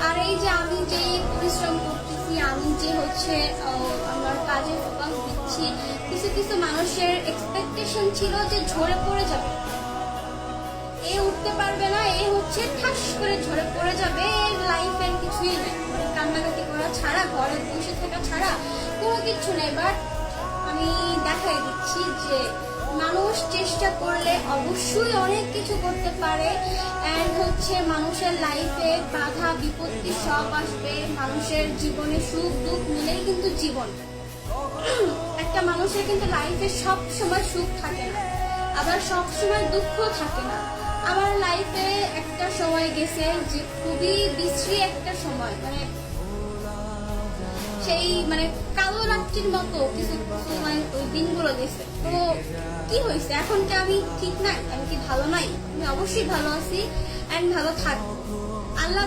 আর এই যে আমি যে পরিশ্রম করতেছি, আমি যে হচ্ছে আমার কাজে ফোকাস দিচ্ছি, কিছু কিছু মানুষের এক্সপেকটেশন ছিল যে ঝরে পড়ে যাবে, এ উঠতে পারবে না, এ হচ্ছে ঠাস করে ঝরে পড়ে যাবে, এর লাইফের কিছুই নেই, মানে কান্নাকাটি করা ছাড়া, ঘরে বসে থাকা ছাড়া কোনো কিছু নেই। বাট আমি দেখাই দিচ্ছি যে মানুষ চেষ্টা করলে অবশ্যই অনেক কিছু করতে পারে। অ্যান্ড হচ্ছে মানুষের লাইফে বাধা বিপত্তি সব আসবে, মানুষের জীবনে সুখ দুঃখ মিলেই কিন্তু জীবন। একটা মানুষের কিন্তু লাইফে সব সময় সুখ থাকে না, আবার সব সময় দুঃখ থাকে না। আমার লাইফে একটা সময় গেছে যে খুবই বিশ্রী একটা সময়, মানে সেই মানে কালো রাত্রির মতো কিছু মানে ওই দিনগুলো গেছে। তো কি হয়েছে, এখন কি আমি ঠিক নাই, আমি কি ভালো নাই? আমি অবশ্যই ভালো আছি অ্যান্ড ভালো থাকবো। আল্লাহ